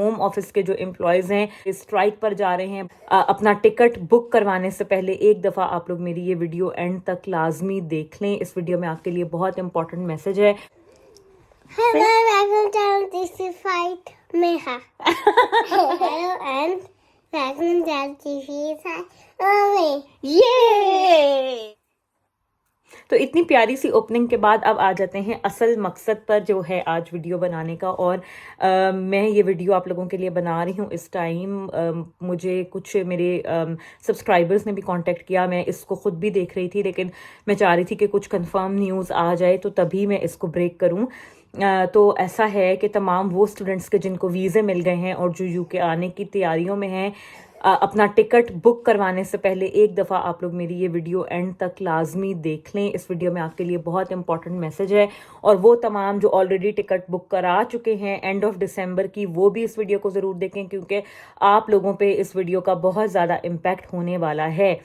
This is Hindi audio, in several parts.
होम ऑफिस के जो एम्प्लॉयज़ हैं स्ट्राइक पर जा रहे हैं। अपना टिकट बुक करवाने से पहले एक दफ़ा आप लोग मेरी ये वीडियो एंड तक लाजमी देख लें। इस वीडियो में आपके लिए बहुत इंपॉर्टेंट मैसेज है। Hello, welcome to this is Fight Meha. Hello and welcome to this is Mommy. ये तो इतनी प्यारी सी ओपनिंग के बाद अब आ जाते हैं असल मकसद पर जो है आज वीडियो बनाने का। और मैं ये वीडियो आप लोगों के लिए बना रही हूँ इस टाइम। मुझे कुछ मेरे सब्सक्राइबर्स ने भी कांटेक्ट किया। मैं इसको ख़ुद भी देख रही थी, लेकिन मैं चाह रही थी कि कुछ कंफर्म न्यूज़ आ जाए तो तभी मैं इसको ब्रेक करूँ। तो ऐसा है कि तमाम वो स्टूडेंट्स के जिनको वीज़े मिल गए हैं और जो यूके आने की तैयारियों में हैं, अपना टिकट बुक करवाने से पहले एक दफ़ा आप लोग मेरी ये वीडियो एंड तक लाजमी देख लें। इस वीडियो में आपके लिए बहुत इंपॉर्टेंट मैसेज है। और वो तमाम जो ऑलरेडी टिकट बुक करा चुके हैं एंड ऑफ दिसंबर की, वो भी इस वीडियो को ज़रूर देखें, क्योंकि आप लोगों पे इस वीडियो का बहुत ज़्यादा इम्पैक्ट होने वाला है।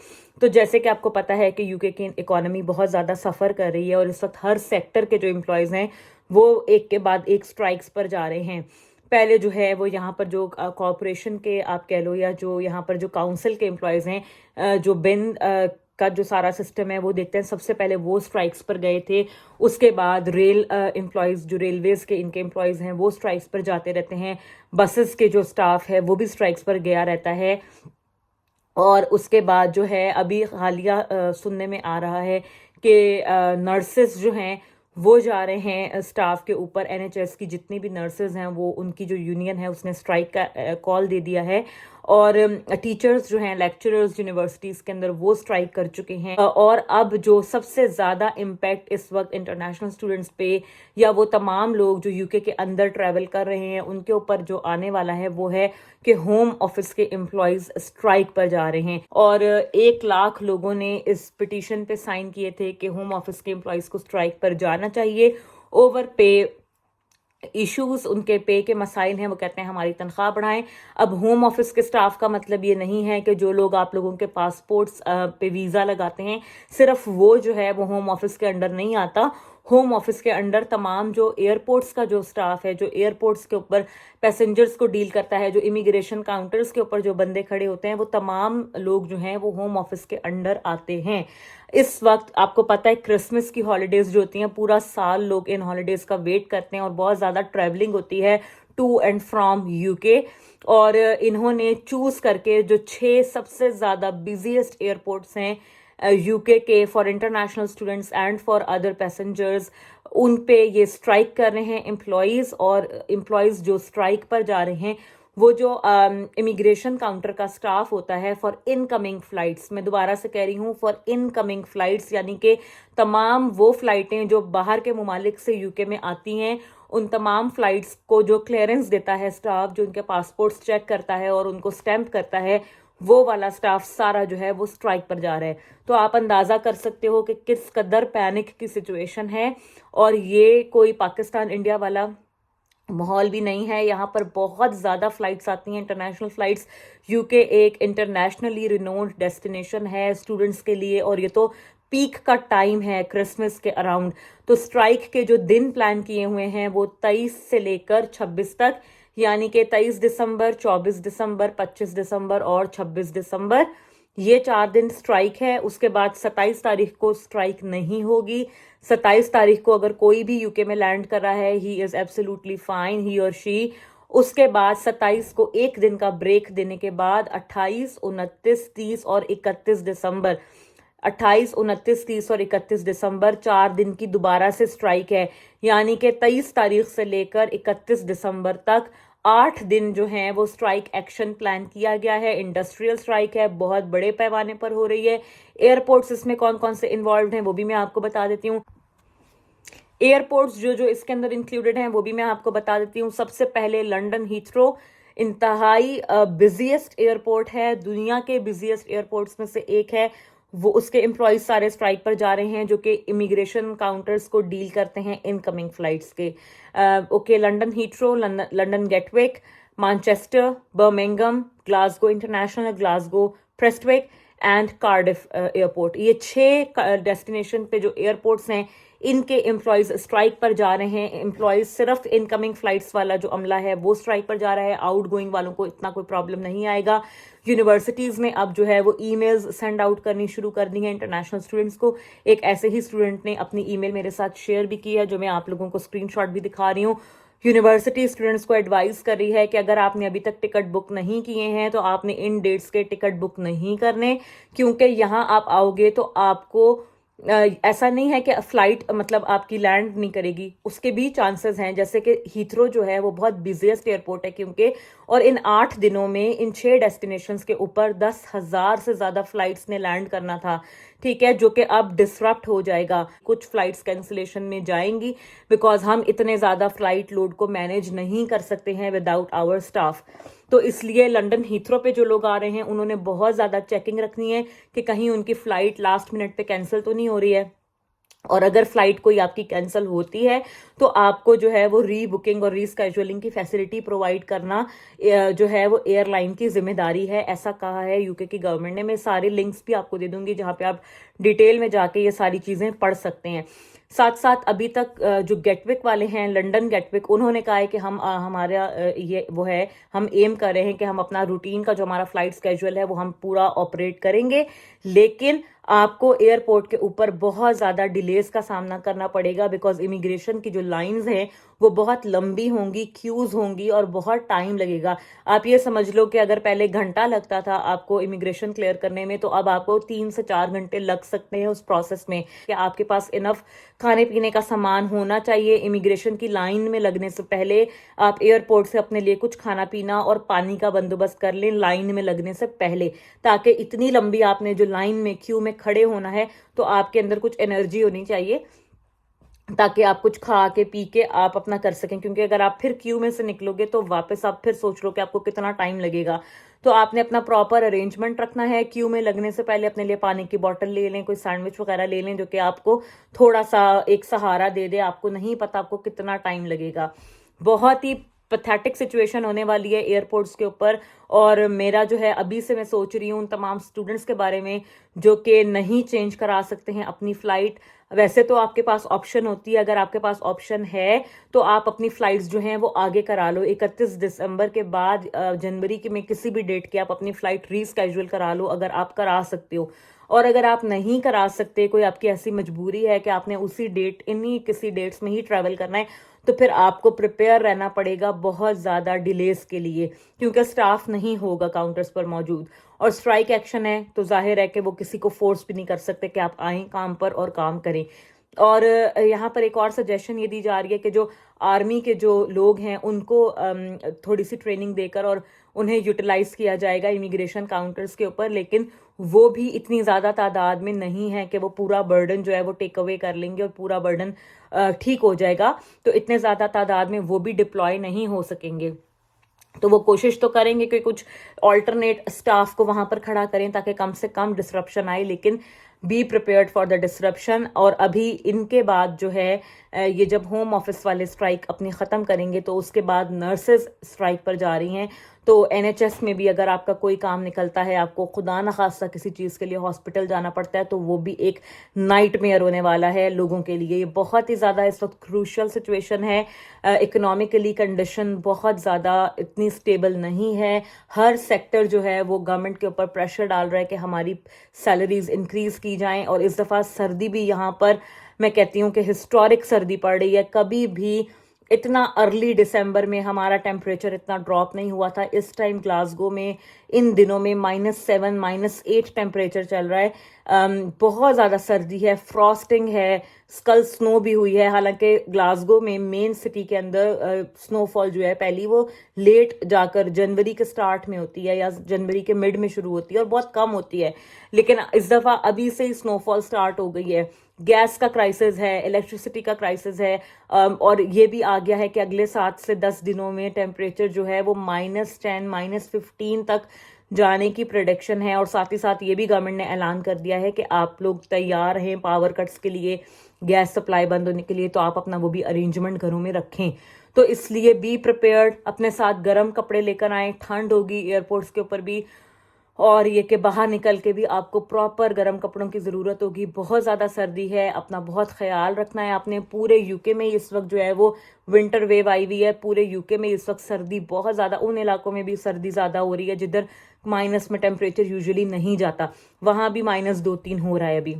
तो जैसे कि आपको पता है कि यूके की इकॉनमी बहुत ज़्यादा सफ़र कर रही है और इस वक्त हर सेक्टर के जो एम्प्लॉयज़ हैं वो एक के बाद एक स्ट्राइक्स पर जा रहे हैं। पहले जो है वो यहाँ पर जो कॉरपोरेशन के आप कह लो या जो यहाँ पर जो काउंसिल के एम्प्लॉयज़ हैं, जो बिन का जो सारा सिस्टम है वो देखते हैं, सबसे पहले वो स्ट्राइक्स पर गए थे। उसके बाद रेल एम्प्लॉयज़, जो रेलवेज़ के इनके एम्प्लॉयज़ हैं, वो स्ट्राइक्स पर जाते रहते हैं। बसेस के जो स्टाफ है वो भी स्ट्राइक्स पर गया रहता है। और उसके बाद जो है अभी हालिया सुनने में आ रहा है कि नर्सेस जो हैं वो जा रहे हैं स्टाफ के ऊपर। एनएचएस की जितनी भी नर्सेज हैं वो, उनकी जो यूनियन है उसने स्ट्राइक का कॉल दे दिया है। और टीचर्स जो हैं, लेक्चरर्स यूनिवर्सिटीज़ के अंदर, वो स्ट्राइक कर चुके हैं। और अब जो सबसे ज़्यादा इम्पैक्ट इस वक्त इंटरनेशनल स्टूडेंट्स पे या वो तमाम लोग जो यूके के अंदर ट्रैवल कर रहे हैं उनके ऊपर जो आने वाला है वो है कि होम ऑफिस के एम्प्लॉयज़ स्ट्राइक पर जा रहे हैं। और 1 लाख लोगों ने इस पिटीशन पे साइन किए थे कि होम ऑफिस के एम्प्लॉयज़ को स्ट्राइक पर जाना चाहिए। ओवर पे इश्यूज, उनके पे के मसाइल हैं, वो कहते हैं हमारी तनख्वाह बढ़ाएं। अब होम ऑफिस के स्टाफ का मतलब ये नहीं है कि जो लोग आप लोगों के पासपोर्ट्स पे वीज़ा लगाते हैं सिर्फ वो जो है वो होम ऑफिस के अंडर नहीं आता। होम ऑफिस के अंडर तमाम जो एयरपोर्ट्स का जो स्टाफ है, जो एयरपोर्ट्स के ऊपर पैसेंजर्स को डील करता है, जो इमिग्रेशन काउंटर्स के ऊपर जो बंदे खड़े होते हैं, वो तमाम लोग जो हैं वो होम ऑफिस के अंडर आते हैं। इस वक्त आपको पता है क्रिसमस की हॉलीडेज जो होती हैं, पूरा साल लोग इन हॉलीडेज का वेट करते हैं और बहुत ज़्यादा ट्रैवलिंग होती है टू एंड फ्रॉम यूके। और इन्होंने चूज़ करके जो 6 सबसे ज़्यादा बिजीएस्ट एयरपोर्ट्स हैं यूके के for international students and for other passengers, उन पे ये स्ट्राइक कर रहे हैं एम्प्लॉयज़। और एम्प्लॉयज़ जो स्ट्राइक पर जा रहे हैं वो जो इमिग्रेशन काउंटर का स्टाफ होता है फॉर इनकमिंग फ़्लाइट्स, मैं दोबारा से कह रही हूँ फॉर इनकमिंग फ़्लाइट्स, यानी कि तमाम वो फ़्लाइटें जो बाहर के ममालिक से यूके में आती हैं, उन तमाम फ़्लाइट्स को जो क्लियरेंस देता है स्टाफ, जो उनके पासपोर्ट्स चेक करता है और उनको स्टैम्प करता है, वो वाला स्टाफ सारा जो है वो स्ट्राइक पर जा रहा है। तो आप अंदाज़ा कर सकते हो कि किस कदर पैनिक की सिचुएशन है। और ये कोई पाकिस्तान इंडिया वाला माहौल भी नहीं है। यहाँ पर बहुत ज़्यादा फ़्लाइट्स आती हैं, इंटरनेशनल फ़्लाइट्स। यूके एक इंटरनेशनली रिनोन्ड डेस्टिनेशन है स्टूडेंट्स के लिए, और ये तो पीक का टाइम है क्रिसमस के अराउंड। तो स्ट्राइक के जो दिन प्लान किए हुए हैं वो 23 से लेकर 26 तक, यानी कि 23 दिसंबर, 24 दिसंबर, 25 दिसंबर और 26 दिसंबर, ये 4 दिन स्ट्राइक है। उसके बाद 27 तारीख को स्ट्राइक नहीं होगी। 27 तारीख को अगर कोई भी यूके में लैंड कर रहा है, ही इज़ एब्सोल्युटली फाइन, ही और शी। उसके बाद 27 को एक दिन का ब्रेक देने के बाद 28, 29, 30 और 31 दिसंबर, 28, 29, 30 और 31 दिसंबर 4 दिन की दोबारा से स्ट्राइक है। यानी कि 23 तारीख से लेकर 31 दिसंबर तक 8 दिन जो हैं वो स्ट्राइक एक्शन प्लान किया गया है। इंडस्ट्रियल स्ट्राइक है, बहुत बड़े पैमाने पर हो रही है। एयरपोर्ट्स इसमें कौन कौन से इन्वॉल्व हैं वो भी मैं आपको बता देती हूँ। एयरपोर्ट्स जो जो इसके अंदर इंक्लूडेड हैं वो भी मैं आपको बता देती हूँ। सबसे पहले लंदन हीथ्रो, इंतहाई बिजिएस्ट एयरपोर्ट है, दुनिया के बिजिएस्ट एयरपोर्ट्स में से एक है। वो उसके एम्प्लॉयज सारे स्ट्राइक पर जा रहे हैं जो कि इमिग्रेशन काउंटर्स को डील करते हैं इनकमिंग फ्लाइट्स के। Okay, London Heathrow, London Gatwick, Manchester, Birmingham, Glasgow international, Glasgow Prestwick and Cardiff airport, ये 6 डेस्टिनेशन पे जो एयरपोर्ट्स हैं इनके एम्प्लॉयज स्ट्राइक पर जा रहे हैं। एम्प्लॉयज सिर्फ इनकमिंग फ्लाइट्स वाला जो अमला है वो स्ट्राइक पर जा रहा है, आउट गोइंग वालों को इतना कोई प्रॉब्लम नहीं आएगा। यूनिवर्सिटीज़ ने अब जो है वो ईमेल्स सेंड आउट करनी शुरू कर दी है इंटरनेशनल स्टूडेंट्स को। एक ऐसे ही स्टूडेंट ने अपनी ईमेल मेरे साथ शेयर भी की है, जो मैं आप लोगों को स्क्रीनशॉट भी दिखा रही हूँ। यूनिवर्सिटी स्टूडेंट्स को एडवाइस कर रही है कि अगर आपने अभी तक टिकट बुक नहीं किए हैं तो आपने इन डेट्स के टिकट बुक नहीं करने, क्योंकि यहाँ आप आओगे तो आपको ऐसा नहीं है कि फ्लाइट मतलब आपकी लैंड नहीं करेगी, उसके भी चांसेस हैं। जैसे कि हीथ्रो जो है वो बहुत बिजिएस्ट एयरपोर्ट है क्योंकि, और इन 8 दिनों में इन 6 डेस्टिनेशंस के ऊपर 10,000 से ज़्यादा फ्लाइट्स ने लैंड करना था, ठीक है, जो कि अब डिसरप्ट हो जाएगा। कुछ फ्लाइट्स कैंसिलेशन में जाएंगी बिकॉज हम इतने ज़्यादा फ्लाइट लोड को मैनेज नहीं कर सकते हैं विदाउट आवर स्टाफ। तो इसलिए लंदन हीथ्रो पे जो लोग आ रहे हैं उन्होंने बहुत ज़्यादा चेकिंग रखनी है कि कहीं उनकी फ़्लाइट लास्ट मिनट पे कैंसिल तो नहीं हो रही है। और अगर फ्लाइट कोई आपकी कैंसिल होती है तो आपको जो है वो री बुकिंग और रीस्केजुअलिंग की फैसिलिटी प्रोवाइड करना जो है वो एयरलाइन की जिम्मेदारी है, ऐसा कहा है यूके की गवर्नमेंट ने। मैं सारे लिंक्स भी आपको दे दूंगी जहां पे आप डिटेल में जाके ये सारी चीज़ें पढ़ सकते हैं। साथ साथ अभी तक जो गेटविक वाले हैं, लंदन गेटविक, उन्होंने कहा है कि हम हमारा ये वो है, हम एम कर रहे हैं कि हम अपना रूटीन का जो हमारा फ्लाइट स्केड्यूल है वो हम पूरा ऑपरेट करेंगे, लेकिन आपको एयरपोर्ट के ऊपर बहुत ज़्यादा डिलेज का सामना करना पड़ेगा बिकॉज इमिग्रेशन की जो लाइंस हैं वो बहुत लंबी होंगी, क्यूज होंगी और बहुत टाइम लगेगा। आप ये समझ लो कि अगर पहले घंटा लगता था आपको इमिग्रेशन क्लियर करने में, तो अब आपको 3 से 4 घंटे लग सकते हैं उस प्रोसेस में। कि आपके पास इनफ खाने पीने का सामान होना चाहिए। इमिग्रेशन की लाइन में लगने से पहले आप एयरपोर्ट से अपने लिए कुछ खाना पीना और पानी का बंदोबस्त कर लें लाइन में लगने से पहले, ताकि इतनी लंबी आपने जो लाइन में क्यू में खड़े होना है तो आपके अंदर कुछ एनर्जी होनी चाहिए ताकि आप कुछ खा के पी के आप अपना कर सकें। क्योंकि अगर आप फिर क्यू में से निकलोगे तो वापस आप फिर सोच लो कि आपको कितना टाइम लगेगा। तो आपने अपना प्रॉपर अरेंजमेंट रखना है। क्यू में लगने से पहले अपने लिए पानी की बोतल ले लें, कोई सैंडविच वगैरह ले लें जो कि आपको थोड़ा सा एक सहारा दे दे। आपको नहीं पता आपको कितना टाइम लगेगा। बहुत ही पैथेटिक सिचुएशन होने वाली है एयरपोर्ट्स के ऊपर। और मेरा जो है अभी से मैं सोच रही हूँ उन तमाम स्टूडेंट्स के बारे में जो कि नहीं चेंज करा सकते हैं अपनी फ़्लाइट। वैसे तो आपके पास ऑप्शन होती है, अगर आपके पास ऑप्शन है तो आप अपनी फ़्लाइट्स जो हैं वो आगे करा लो। 31 दिसंबर के बाद जनवरी के में किसी भी डेट की आप अपनी फ़्लाइट रीस्केड्यूल करा लो अगर आप करा सकते हो। और अगर आप नहीं करा सकते, कोई आपकी ऐसी मजबूरी है कि आपने उसी डेट इन्हीं किसी डेट्स में ही ट्रैवल करना है, तो फिर आपको प्रिपेयर रहना पड़ेगा बहुत ज़्यादा डिलेस के लिए, क्योंकि स्टाफ नहीं होगा काउंटर्स पर मौजूद। और स्ट्राइक एक्शन है तो जाहिर है कि वो किसी को फोर्स भी नहीं कर सकते कि आप आएँ काम पर और काम करें। और यहाँ पर एक और सजेशन ये दी जा रही है कि जो आर्मी के जो लोग हैं उनको थोड़ी सी ट्रेनिंग देकर और उन्हें यूटिलाइज किया जाएगा इमिग्रेशन काउंटर्स के ऊपर, लेकिन वो भी इतनी ज़्यादा तादाद में नहीं है कि वो पूरा बर्डन जो है वो टेक अवे कर लेंगे और पूरा बर्डन ठीक हो जाएगा। तो इतने ज़्यादा तादाद में वो भी डिप्लॉय नहीं हो सकेंगे। तो वो कोशिश तो करेंगे कि कुछ ऑल्टरनेट स्टाफ को वहां पर खड़ा करें ताकि कम से कम डिसरप्शन आए, लेकिन be prepared for the disruption. और अभी इनके बाद जो है ये जब होम ऑफिस वाले स्ट्राइक अपनी ख़त्म करेंगे तो उसके बाद नर्सेज स्ट्राइक पर जा रही हैं। तो NHS में भी अगर आपका कोई काम निकलता है, आपको खुदा न खास्ता किसी चीज़ के लिए हॉस्पिटल जाना पड़ता है, तो वो भी एक नाइटमेयर होने वाला है लोगों के लिए। ये बहुत ही ज़्यादा इस वक्त क्रूशल सिचुएशन है। इकोनॉमिकली कंडीशन बहुत ज़्यादा इतनी स्टेबल नहीं है। हर सेक्टर जो है वो गवर्नमेंट के ऊपर प्रेशर डाल रहा है कि हमारी सैलरीज इंक्रीज़ की जाएं। और इस दफ़ा सर्दी भी यहाँ पर मैं कहती हूँ कि हिस्टोरिक सर्दी पड़ रही है। कभी भी इतना अर्ली दिसंबर में हमारा टेम्परेचर इतना ड्रॉप नहीं हुआ था। इस टाइम ग्लासगो में इन दिनों में -7 -8 टेम्परेचर चल रहा है। बहुत ज़्यादा सर्दी है, फ्रॉस्टिंग है, कल स्नो भी हुई है। हालांकि ग्लासगो में मेन सिटी के अंदर स्नोफॉल जो है पहली वो लेट जाकर जनवरी के स्टार्ट में होती है या जनवरी के मिड में शुरू होती है और बहुत कम होती है, लेकिन इस दफ़ा अभी से ही स्नोफॉल स्टार्ट हो गई है। गैस का क्राइसिस है, इलेक्ट्रिसिटी का क्राइसिस है। और ये भी आ गया है कि अगले 7 से 10 दिनों में टेम्परेचर जो है वो -10 -15 तक जाने की प्रेडिक्शन है। और साथ ही साथ ये भी गवर्नमेंट ने ऐलान कर दिया है कि आप लोग तैयार रहें पावर कट्स के लिए, गैस सप्लाई बंद होने के लिए, तो आप अपना वो भी अरेंजमेंट घरों में रखें। तो इसलिए बी प्रिपेयर्ड, अपने साथ गर्म कपड़े लेकर आएँ, ठंड होगी एयरपोर्ट्स के ऊपर भी। और ये कि बाहर निकल के भी आपको प्रॉपर गर्म कपड़ों की ज़रूरत होगी। बहुत ज़्यादा सर्दी है, अपना बहुत ख्याल रखना है आपने। पूरे यूके में इस वक्त जो है वो विंटर वेव आई हुई है। पूरे यूके में इस वक्त सर्दी बहुत ज़्यादा, उन इलाकों में भी सर्दी ज़्यादा हो रही है जिधर माइनस में टेम्परेचर यूजुअली नहीं जाता, वहाँ भी -2-3 हो रहा है अभी।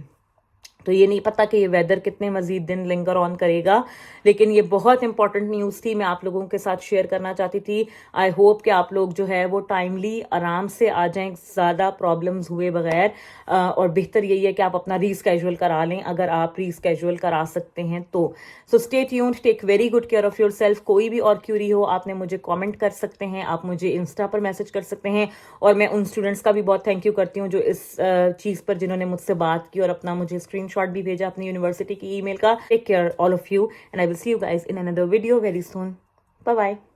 तो ये नहीं पता कि ये वेदर कितने मजीद दिन लिंगर ऑन करेगा, लेकिन ये बहुत इंपॉर्टेंट न्यूज़ थी, मैं आप लोगों के साथ शेयर करना चाहती थी। आई होप कि आप लोग जो है वो टाइमली आराम से आ जाएं, ज़्यादा प्रॉब्लम्स हुए बगैर। और बेहतर यही है कि आप अपना रीस्केड्यूल करा लें अगर आप रीस्केड्यूल करा सकते हैं तो। So stay tuned, take very good care of yourself. कोई भी और क्यूरी हो आपने मुझे कमेंट कर सकते हैं, आप मुझे इंस्टा पर मैसेज कर सकते हैं। और मैं उन स्टूडेंट्स का भी बहुत थैंक यू करती हूँ जो इस चीज़ पर जिन्होंने मुझसे बात की और अपना मुझे स्क्रीनशॉट भी भेजा अपनी यूनिवर्सिटी की ईमेल का। Take care all of you and I will see you guys in another video very soon. Bye bye.